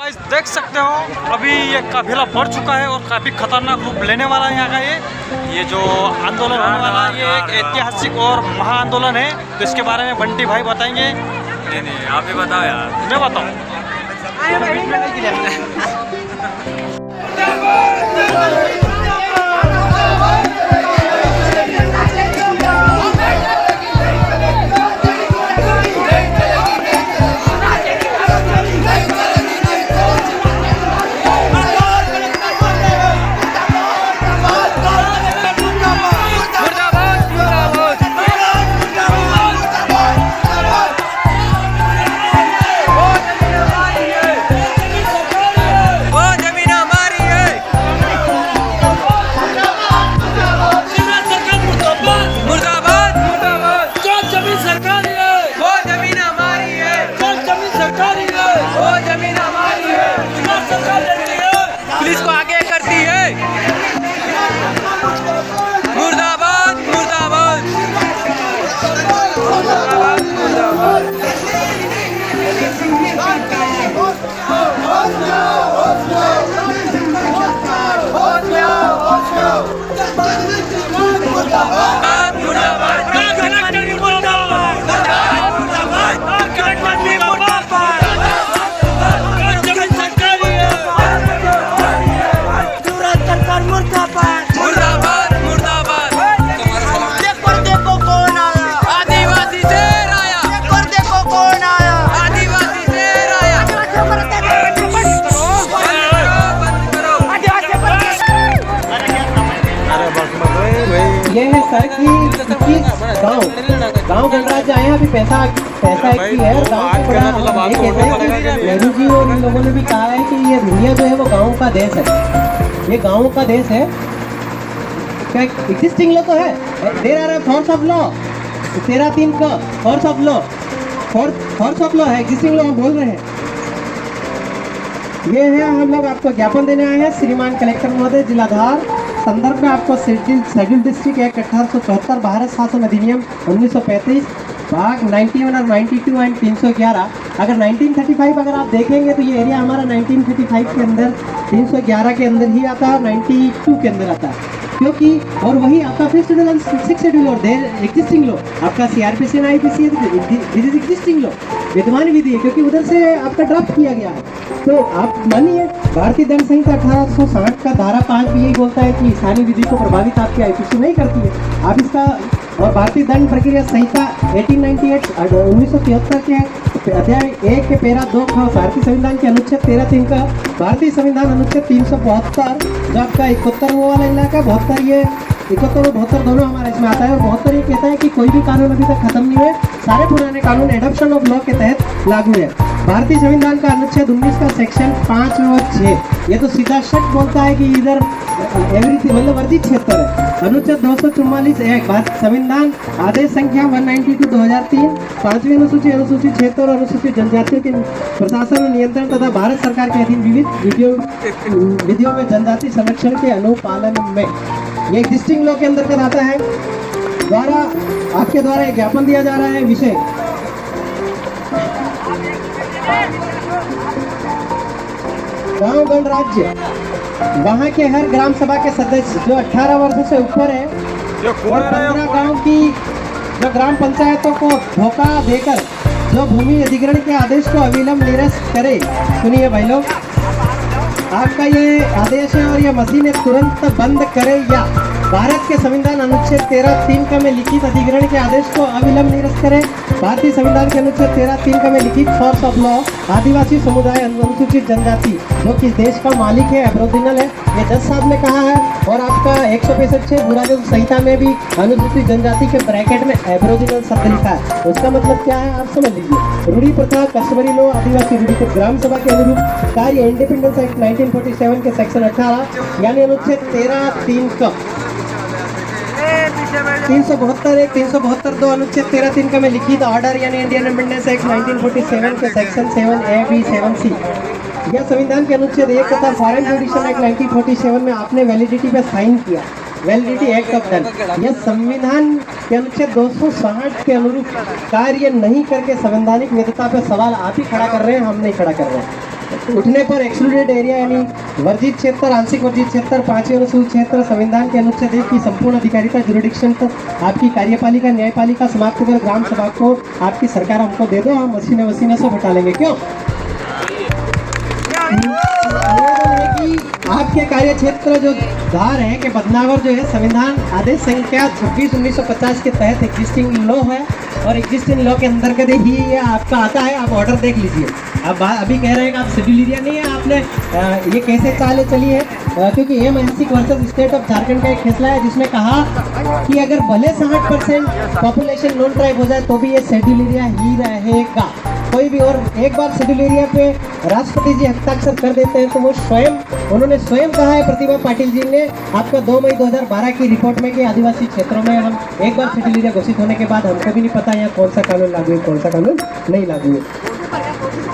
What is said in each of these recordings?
Guys देख सकते हो अभी ये काफिला बढ़ चुका है और काफ़ी खतरनाक रूप लेने वाला है यहाँ का ये जो आंदोलन होने वाला है ये एक ऐतिहासिक और महा आंदोलन है। तो इसके बारे में बंटी भाई बताएंगे। नहीं आप ही बताओ यार। मैं बताऊँ पुलिस को आगे करती है। मुर्दाबाद मुर्दाबाद मुर्दाबाद मुर्दाबाद। ये है सर की 21 गाँव गणराज्य आए हैं। अभी पैसा एक ही है और गाँव को बड़ा ये कहते हैं कि नेहरू जी और इन लोगों ने भी कहा है कि ये दुनिया जो है वो गाँव का देश है। ये गाँव का देश है। क्या एग्जिस्टिंग लॉ तो है, there are force of law 13(3) का फोर्स ऑफ लॉ है, एग्जिस्टिंग लॉ हम बोल रहे हैं। ये है हम लोग आपको ज्ञापन देने आए हैं। श्रीमान कलेक्टर महोदय जिला धार संदर्भ में आपको शेड्यूल डिस्ट्रिक्ट एक्ट 1874 भारत शासन अधिनियम 1935 भाग 91 और 92 एंड 311। अगर 1935 अगर आप देखेंगे तो ये एरिया हमारा 1935 के अंदर 311 के अंदर ही आता है, 92 के अंदर आता है क्योंकि और वही आपका 5th शेड्यूल 6th शेड्यूल और देर एग्जिस्टिंग लॉ आपका CRPC and IPC this is existing law विद्यमान विधि है क्योंकि उधर से आपका ड्राफ्ट किया गया है। तो आप मानिए भारतीय दंड संहिता 1860 का धारा 5 भी यही बोलता है कि स्थानीय विधि को प्रभावित आपकी IPC नहीं करती है। आप इसका और भारतीय दंड प्रक्रिया संहिता 1898 1973 के अध्याय 1 के पैरा 2 भारतीय संविधान के अनुच्छेद 13(3) का भारतीय संविधान अनुच्छेद 372 जो आपका 71 वो वाला इलाका 72 ये 71 और 72 दोनों हमारे इसमें आता है। और 72 ये कहता है कि कोई भी कानून अभी तक खत्म नहीं हुए, सारे पुराने कानून एडॉप्शन ऑफ लॉ के तहत लागू है। भारतीय संविधान का अनुच्छेद 19 का सेक्शन 5 और 6 ये तो सीधा शक बोलता है कि इधर एवरीथिंग मतलब वर्जित क्षेत्र है। अनुच्छेद 244 एक भारत संविधान आदेश संख्या 192 2003 5वीं अनुसूची क्षेत्र और अनुसूचित जनजातियों के प्रशासन और नियंत्रण तथा भारत सरकार के अधीन विविध विधियों में जनजाति संरक्षण के अनुपालन में ये एग्जिस्टिंग लॉ के अंतर्गत आता है। आपके द्वारा एक ज्ञापन दिया जा रहा है। विषय गाँव गणराज्य वहाँ के हर ग्राम सभा के सदस्य जो 18 वर्ष से ऊपर है और 15 गाँव की जो ग्राम पंचायतों को धोखा देकर जो भूमि अधिग्रहण के आदेश को अविलंब निरस्त करे। सुनिए भाई लोग, आपका ये आदेश है और ये मशीनें तुरंत बंद करे या भारत के संविधान अनुच्छेद 13(3) का में लिखित अधिग्रहण के आदेश को अविलंब निरस्त करे। भारतीय संविधान के अनुच्छेद 13(3) का में लिखित फोर्स ऑफ लॉ आदिवासी समुदाय अनुसूचित जनजाति जो कि देश का मालिक है एब्रोजिनल है, ये जज साहब ने कहा है। और आपका 165 बुरा जो संहिता में भी अनुसूचित जनजाति के ब्रैकेट में एब्रोजिनल शब्द लिखा है। उसका मतलब क्या है आप समझ लीजिए। रूढ़ी प्रथा कस्टमरी लॉ आदिवासी रूढ़ी को ग्राम सभा के अनुरूप कार्य इंडिपेंडेंस एक्ट 1947 के सेक्शन 18 यानी अनुच्छेद 13(3) का 372 372 अनुच्छेद 13(3) का में लिखित ऑर्डर यानी इंडियन इंडिपेंडेंस एक्ट 1947 के सेक्शन 7A B 7C यह संविधान के अनुच्छेद 1 तथा फॉरेन जुडिशल एक्ट 1947 में आपने वैलिडिटी पे साइन किया। वैलिडिटी एक्ट ऑफ डन यह संविधान के अनुच्छेद 260 के अनुरूप कार्य नहीं करके संवैधानिक वैधता पे सवाल आप ही खड़ा कर रहे हैं, हम नहीं खड़ा कर रहे हैं। उठने पर एक्सक्लूडेड एरिया यानी वर्जित क्षेत्र, आंशिक वर्जित क्षेत्र, 5वें अनुसूचित क्षेत्र, संविधान के अनुच्छेद 1 की संपूर्ण अधिकारिता जुरिडिक्शन तक आपकी कार्यपालिका न्यायपालिका समाप्त कर ग्राम सभा को आपकी सरकार हमको दे दो, हम मशीने से हटा लेंगे। क्यों? आपके कार्य क्षेत्र जो धार है कि बदनावर जो है संविधान आदेश संख्या 26/1950 के तहत एग्जिस्टिंग लॉ है और एग्जिस्टिंग लॉ के अंतर्गत ही ये आपका आता है। आप ऑर्डर देख लीजिए। अब अभी कह रहे हैं कि आप शेड्यूल एरिया नहीं है, आपने ये कैसे चाले चली है? क्योंकि M NC versus state of Jharkhand का एक फैसला है जिसमें कहा कि अगर भले 60% पॉपुलेशन नॉन ट्राइब हो जाए तो भी ये शेड्यूल एरिया ही रहेगा। कोई भी और एक बार शेड्यूल एरिया पे राष्ट्रपति जी हस्ताक्षर कर देते हैं तो वो उन्होंने स्वयं कहा है, प्रतिभा पाटिल जी ने आपका 2 मई 2012 की रिपोर्ट में कि आदिवासी क्षेत्रों में हम एक बार शेड्यूल एरिया घोषित होने के बाद हमको भी नहीं पता यहाँ कौन सा कानून लागू है, कौन सा कानून नहीं लागू है।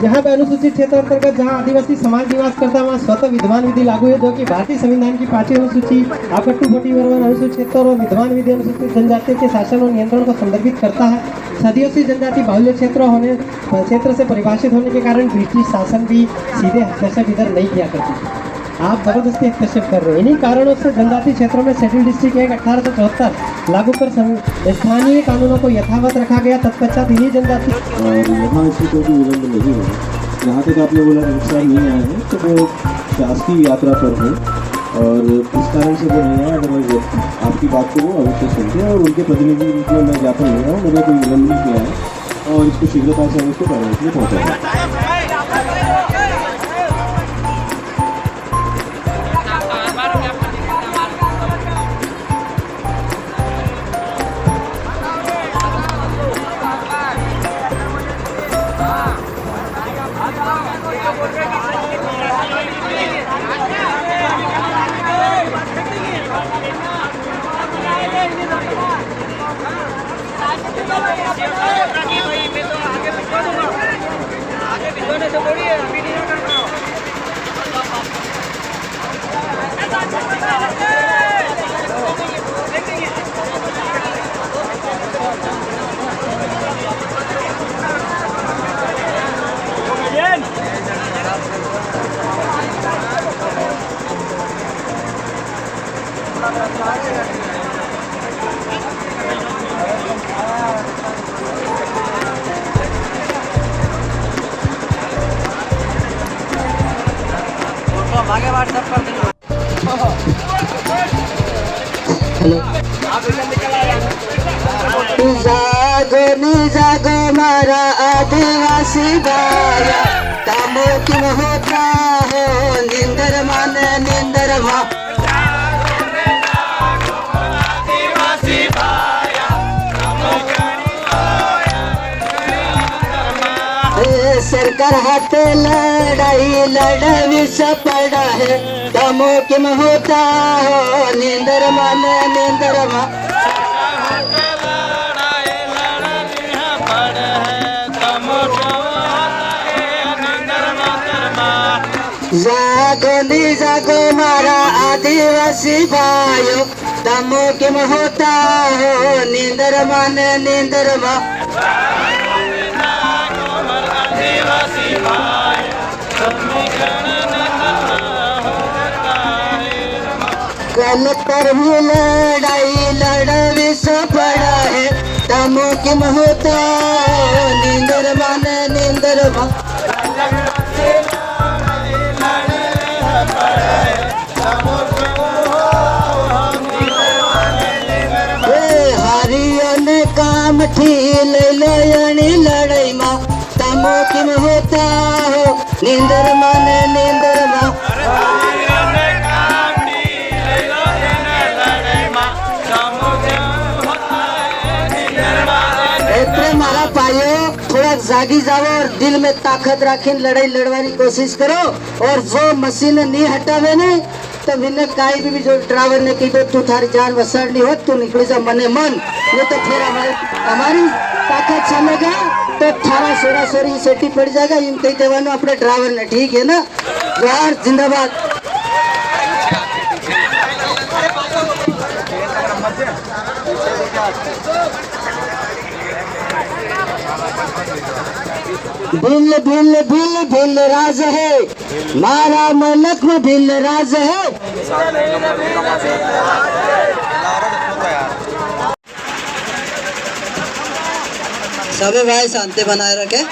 जहाँ पे अनुसूचित क्षेत्र अंतर्गत जहाँ आदिवासी समाज निवास करता है वहाँ स्वतः विद्वान विधि लागू है, जो कि भारतीय संविधान की 5वीं अनुसूची आपका 241 अनुसूचित क्षेत्र और विद्वान विधि अनुसूचित जनजाति के शासन और नियंत्रण को संदर्भित करता है। सदियों से जनजाति बाहुल्य क्षेत्र से परिभाषित होने के कारण ब्रिटिश शासन भी सीधे हस्तक्षेप इधर नहीं किया करती। आप जबरदस्ती हस्तक्षेप कर रहे हैं। इन्हीं कारणों से जनजाति क्षेत्रों में शेड्यूल डिस्ट्रिक्ट एक्ट 1874 लागू कर स्थानीय कानूनों को यथावत रखा गया। तत्पश्चात इन्हीं जनजाति और यहाँ इससे कोई भी विलम्ब नहीं होगा। जहाँ तक आपने बोला नुकसान नहीं आया है तो वो शासकीय यात्रा पर है और इस कारण से वो नहीं आया। अगर आपकी बात को वो अवश्य सुनते हैं और उनके प्रतिनिधि रूप में मैं ज्ञापन ले रहा हूँ, मैंने कोई विलम्ब नहीं किया है और इसको शीघ्रता से उसको कार्रवाई के लिए पहुँचाया। आगे व्हाट्सएप कर दो। जागो जागो मारा आदिवासी भाया, तमो क्यों होता हो निंदर मन निंदर मा। सरकार हाथ लड़ाई लड़वी सब पड़ा है, तमो क्यों होता हो निंदर मन निंदर मा। जागो जागो मारा आदिवासी भाइयों, तमो क्यों होता हो निंदर मन निंदर मा। कल पर भी लड़ाई लड़वी सो पड़ा है, तमो क्यों होता हो निंदर मन निंदर मा। हरियन काम ठीक लयनी लड़ाई माँ, तमो क्यों होता हो निंदर मन निंदर मा। मारा पायो थोड़ा जागी जाओ और दिल में ताकत रखी लड़ाई लड़वानी कोशिश करो और जो मशीन नहीं हटावे ने तो मैंने काई भी जो ड्राइवर ने की तू थारी जान बसाड़नी हो तू निकली जा मने मन, ये तो फिर हमारी ताकत चलेगा तो थारा सोरा सोरी सेटी पड़ जाएगा। इन कई देवानो अपने ड्राइवर ने, ठीक है ना। जोहार जिंदाबाद। भिल्ल भिल्ल भिल्ल भिल्ल राज है, मारा मलक में भिल्ल राज है। सभी भाई शांति बनाए रखे।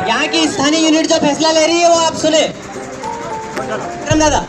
यहाँ की स्थानीय यूनिट जो फैसला ले रही है वो आप सुने। विक्रम दादा,